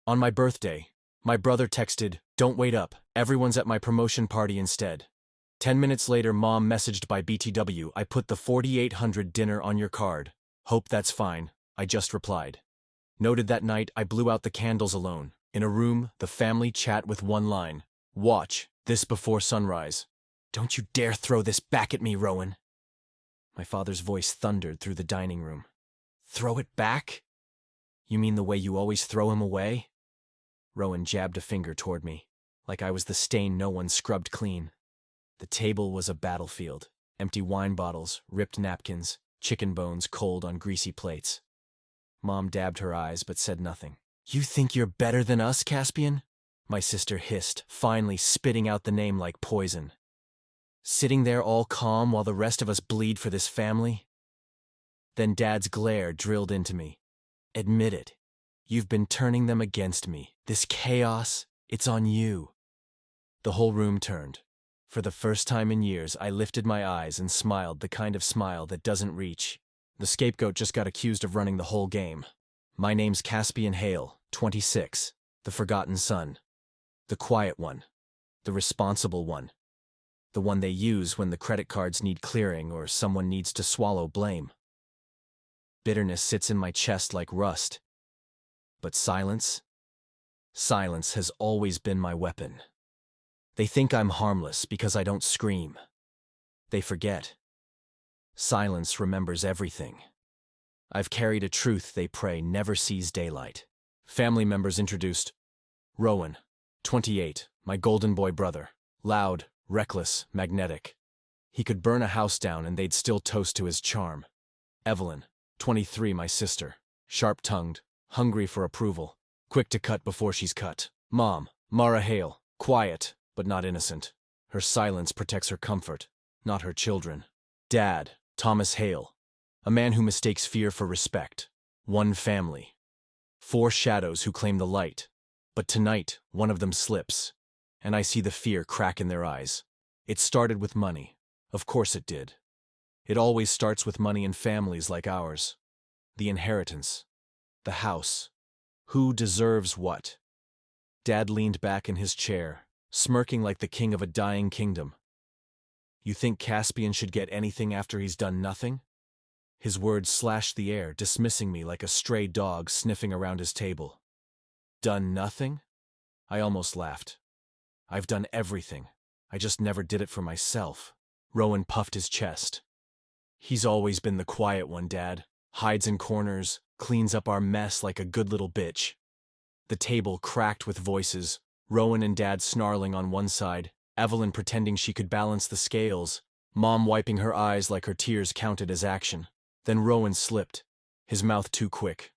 On my birthday, my brother texted, "Don't wait up, everyone's at my promotion party instead." 10 minutes later, Mom messaged by BTW, "I put the 4,800 dinner on your card. Hope that's fine," I just replied. Noted that night, I blew out the candles alone. In a room, the family chat with one line, "Watch, this before sunrise." "Don't you dare throw this back at me, Rowan." My father's voice thundered through the dining room. "Throw it back? You mean the way you always throw him away?" Rowan jabbed a finger toward me, like I was the stain no one scrubbed clean. The table was a battlefield. Empty wine bottles, ripped napkins, chicken bones cold on greasy plates. Mom dabbed her eyes but said nothing. "You think you're better than us, Caspian?" My sister hissed, finally spitting out the name like poison. "Sitting there all calm while the rest of us bleed for this family?" Then Dad's glare drilled into me. "Admit it. You've been turning them against me. This chaos, it's on you." The whole room turned. For the first time in years, I lifted my eyes and smiled, the kind of smile that doesn't reach. The scapegoat just got accused of running the whole game. My name's Caspian Hale, 26, the forgotten son. The quiet one. The responsible one. The one they use when the credit cards need clearing or someone needs to swallow blame. Bitterness sits in my chest like rust. But silence? Silence has always been my weapon. They think I'm harmless because I don't scream. They forget. Silence remembers everything. I've carried a truth they pray never sees daylight. Family members introduced. Rowan, 28, my golden boy brother. Loud, reckless, magnetic. He could burn a house down and they'd still toast to his charm. Evelyn, 23, my sister. Sharp-tongued, hungry for approval, quick to cut before she's cut. Mom, Mara Hale, quiet, but not innocent. Her silence protects her comfort, not her children. Dad, Thomas Hale, a man who mistakes fear for respect. One family. 4 shadows who claim the light. But tonight, one of them slips, and I see the fear crack in their eyes. It started with money. Of course it did. It always starts with money in families like ours. The inheritance. The house. Who deserves what? Dad leaned back in his chair, smirking like the king of a dying kingdom. "You think Caspian should get anything after he's done nothing?" His words slashed the air, dismissing me like a stray dog sniffing around his table. Done nothing? I almost laughed. I've done everything. I just never did it for myself. Rowan puffed his chest. "He's always been the quiet one, Dad. Hides in corners, cleans up our mess like a good little bitch." The table cracked with voices, Rowan and Dad snarling on one side, Evelyn pretending she could balance the scales, Mom wiping her eyes like her tears counted as action. Then Rowan slipped, his mouth too quick.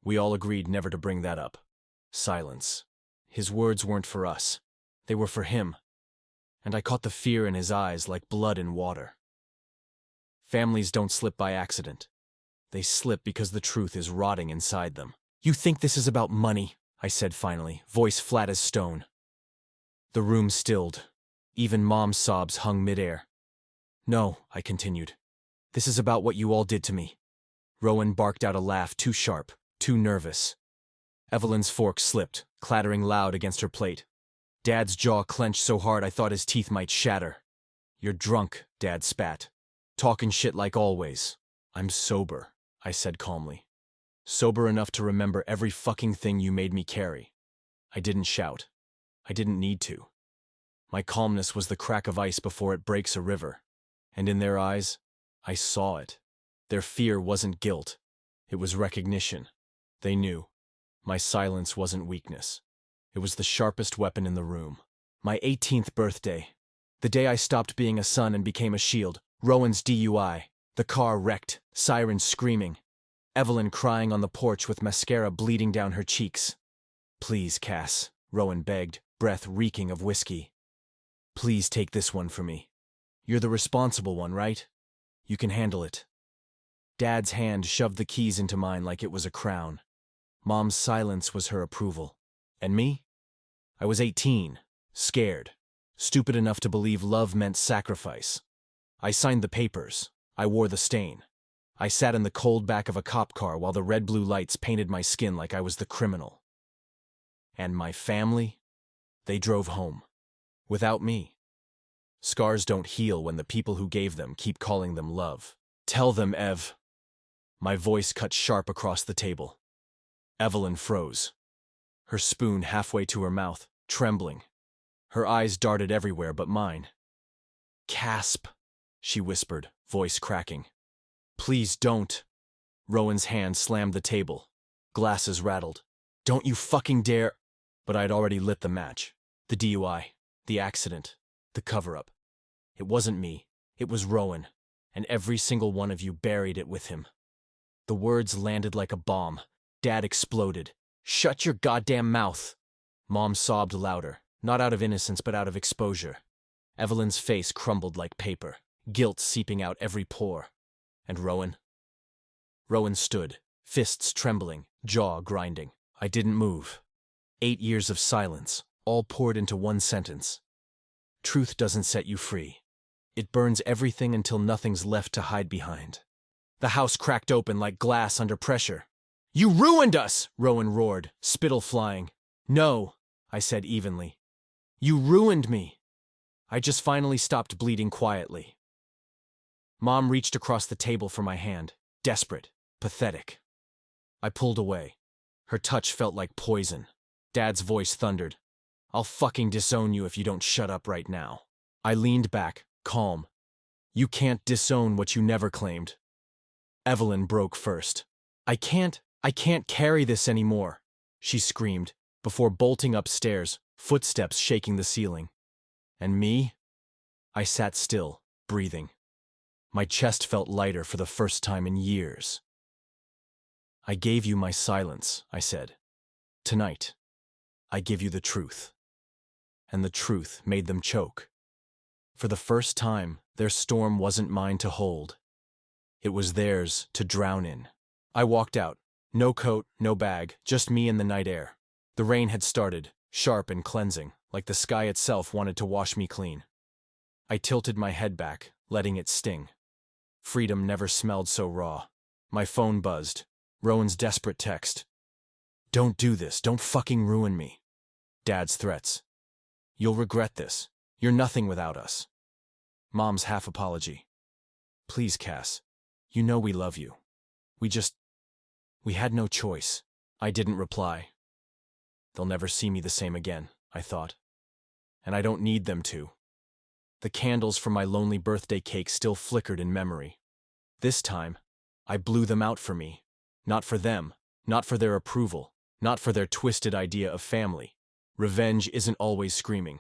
We all agreed never to bring that up. Silence. His words weren't for us. They were for him. And I caught the fear in his eyes like blood in water. Families don't slip by accident. They slip because the truth is rotting inside them. "You think this is about money," I said finally, voice flat as stone. The room stilled. Even Mom's sobs hung midair. "No," I continued. "This is about what you all did to me." Rowan barked out a laugh too sharp, too nervous. Evelyn's fork slipped, clattering loud against her plate. Dad's jaw clenched so hard I thought his teeth might shatter. "You're drunk," Dad spat. "Talking shit like always." "I'm sober," I said calmly. "Sober enough to remember every fucking thing you made me carry." I didn't shout. I didn't need to. My calmness was the crack of ice before it breaks a river. And in their eyes, I saw it. Their fear wasn't guilt. It was recognition. They knew. My silence wasn't weakness. It was the sharpest weapon in the room. My 18th birthday. The day I stopped being a son and became a shield. Rowan's DUI. The car wrecked, sirens screaming. Evelyn crying on the porch with mascara bleeding down her cheeks. "Please, Cass," Rowan begged, breath reeking of whiskey. "Please take this one for me. You're the responsible one, right? You can handle it." Dad's hand shoved the keys into mine like it was a crown. Mom's silence was her approval. And me? I was 18, scared, stupid enough to believe love meant sacrifice. I signed the papers. I wore the stain. I sat in the cold back of a cop car while the red-blue lights painted my skin like I was the criminal. And my family? They drove home. Without me. Scars don't heal when the people who gave them keep calling them love. Tell them, Ev. My voice cut sharp across the table. Evelyn froze. Her spoon halfway to her mouth, trembling. Her eyes darted everywhere but mine. Casp, she whispered, voice cracking. Please don't. Rowan's hand slammed the table. Glasses rattled. Don't you fucking dare. But I'd already lit the match. The DUI, the accident, the cover-up. It wasn't me. It was Rowan, and every single one of you buried it with him. The words landed like a bomb. Dad exploded. Shut your goddamn mouth. Mom sobbed louder, not out of innocence but out of exposure. Evelyn's face crumbled like paper, guilt seeping out every pore. And Rowan? Rowan stood, fists trembling, jaw grinding. I didn't move. 8 years of silence, all poured into one sentence. Truth doesn't set you free. It burns everything until nothing's left to hide behind. The house cracked open like glass under pressure. You ruined us, Rowan roared, spittle flying. No, I said evenly. You ruined me. I just finally stopped bleeding quietly. Mom reached across the table for my hand, desperate, pathetic. I pulled away. Her touch felt like poison. Dad's voice thundered. I'll fucking disown you if you don't shut up right now. I leaned back, calm. You can't disown what you never claimed. Evelyn broke first. I can't carry this anymore, she screamed, before bolting upstairs, footsteps shaking the ceiling. And me? I sat still, breathing. My chest felt lighter for the first time in years. I gave you my silence, I said. Tonight, I give you the truth. And the truth made them choke. For the first time, their storm wasn't mine to hold. It was theirs to drown in. I walked out. No coat, no bag, just me in the night air. The rain had started, sharp and cleansing, like the sky itself wanted to wash me clean. I tilted my head back, letting it sting. Freedom never smelled so raw. My phone buzzed. Rowan's desperate text. Don't do this, don't fucking ruin me. Dad's threats. You'll regret this. You're nothing without us. Mom's half apology. Please, Cass. You know we love you. We had no choice. I didn't reply. They'll never see me the same again, I thought. And I don't need them to. The candles from my lonely birthday cake still flickered in memory. This time, I blew them out for me. Not for them, not for their approval, not for their twisted idea of family. Revenge isn't always screaming.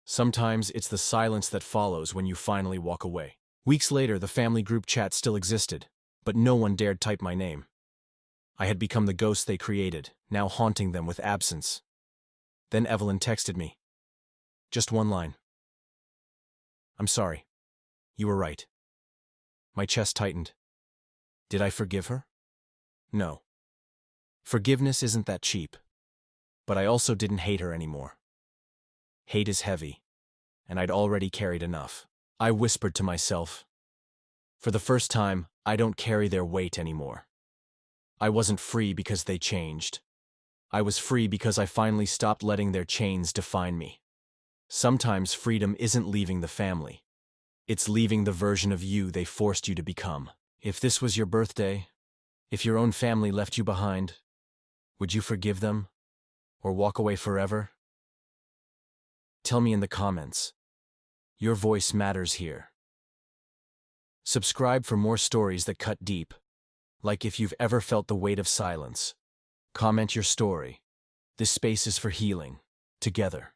Sometimes it's the silence that follows when you finally walk away. Weeks later, the family group chat still existed, but no one dared type my name. I had become the ghost they created, now haunting them with absence. Then Evelyn texted me. Just one line. I'm sorry. You were right. My chest tightened. Did I forgive her? No. Forgiveness isn't that cheap. But I also didn't hate her anymore. Hate is heavy, and I'd already carried enough. I whispered to myself. For the first time, I don't carry their weight anymore. I wasn't free because they changed. I was free because I finally stopped letting their chains define me. Sometimes freedom isn't leaving the family. It's leaving the version of you they forced you to become. If this was your birthday, if your own family left you behind, would you forgive them? Or walk away forever? Tell me in the comments. Your voice matters here. Subscribe for more stories that cut deep. Like if you've ever felt the weight of silence. Comment your story. This space is for healing. Together.